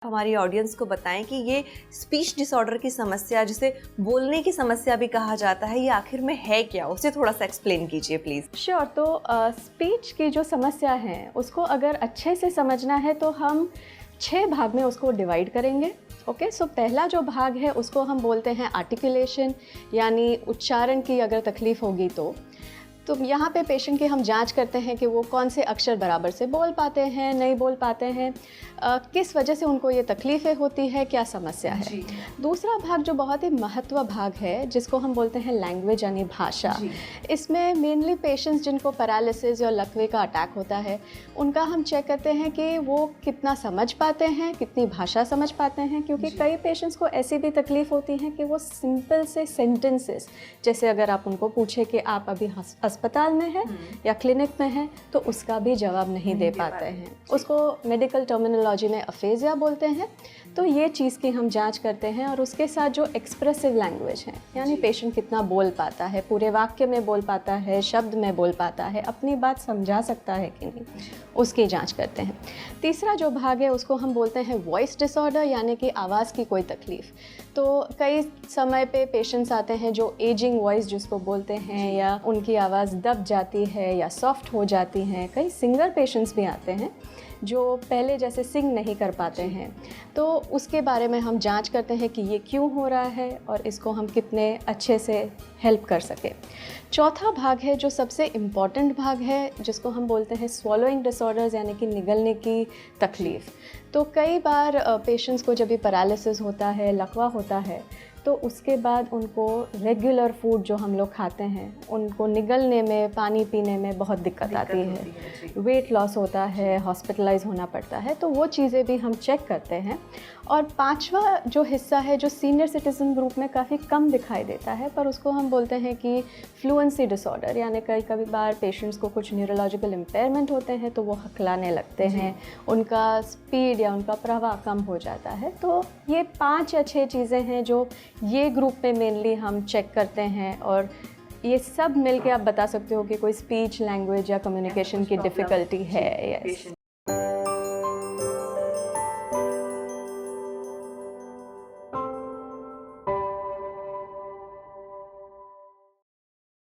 हमारी ऑडियंस को बताएं कि ये स्पीच डिसऑर्डर की समस्या, जिसे बोलने की समस्या भी कहा जाता है, ये आखिर में है क्या, उसे थोड़ा सा एक्सप्लेन कीजिए प्लीज़। श्योर। तो स्पीच की जो समस्या है उसको अगर अच्छे से समझना है तो हम 6 भाग में उसको डिवाइड करेंगे। ओके, सो पहला जो भाग है उसको हम बोलते हैं आर्टिकुलेशन, यानी उच्चारण की अगर तकलीफ़ होगी तो यहाँ पे पेशेंट की हम जांच करते हैं कि वो कौन से अक्षर बराबर से बोल पाते हैं, नहीं बोल पाते हैं, किस वजह से उनको ये तकलीफ़ें होती है, क्या समस्या है। दूसरा भाग जो बहुत ही महत्व भाग है जिसको हम बोलते हैं लैंग्वेज यानी भाषा, इसमें मेनली पेशेंट्स जिनको पैरालिसिस या लकवे का अटैक होता है उनका हम चेक करते हैं कि वो कितना समझ पाते हैं, कितनी भाषा समझ पाते हैं, क्योंकि कई पेशेंट्स को ऐसी भी तकलीफ़ होती है कि वो सिंपल से सेंटेंसेस, जैसे अगर आप उनको पूछे कि आप अभी अस्पताल में हैं या क्लिनिक में हैं, तो उसका भी जवाब नहीं दे पाते हैं। उसको मेडिकल टर्मिनोलॉजी में अफेजिया बोलते हैं। तो ये चीज़ की हम जांच करते हैं, और उसके साथ जो एक्सप्रेसिव लैंग्वेज है, यानी पेशेंट कितना बोल पाता है, पूरे वाक्य में बोल पाता है, शब्द में बोल पाता है, अपनी बात समझा सकता है कि नहीं, उसकी जांच करते हैं। तीसरा जो भाग है उसको हम बोलते हैं वॉइस डिसऑर्डर, यानी कि आवाज़ की कोई तकलीफ़। तो कई समय पे पेशेंट्स आते हैं जो एजिंग वॉइस जिसको बोलते हैं, या उनकी आवाज़ दब जाती है या सॉफ्ट हो जाती हैं। कई सिंगर पेशेंट्स भी आते हैं जो पहले जैसे सिंग नहीं कर पाते हैं, तो उसके बारे में हम जांच करते हैं कि ये क्यों हो रहा है और इसको हम कितने अच्छे से हेल्प कर सकें। चौथा भाग है जो सबसे इम्पॉर्टेंट भाग है, जिसको हम बोलते हैं स्वॉलोइंग डिसऑर्डर्स, यानी कि निगलने की तकलीफ़। तो कई बार पेशेंट्स को जब भी पैरालिसिस होता है, लकवा होता है, तो उसके बाद उनको रेगुलर फूड जो हम लोग खाते हैं उनको निगलने में, पानी पीने में बहुत दिक्कत आती है, वेट लॉस होता है, हॉस्पिटलाइज होना पड़ता है। तो वो चीज़ें भी हम चेक करते हैं। और पांचवा जो हिस्सा है जो सीनियर सिटीज़न ग्रुप में काफ़ी कम दिखाई देता है, पर उसको हम बोलते हैं कि फ्लुएंसी डिसऑर्डर, यानी कभी बार पेशेंट्स को कुछ न्यूरोलॉजिकल इम्पेयरमेंट होते हैं तो वो हकलाने लगते हैं, उनका स्पीड या उनका प्रवाह कम हो जाता है। तो ये 5 या 6 चीज़ें हैं जो ये ग्रुप में मेनली हम चेक करते हैं, और ये सब मिलके आप बता सकते हो कि कोई स्पीच, लैंग्वेज या कम्युनिकेशन की डिफ़िकल्टी है। यस।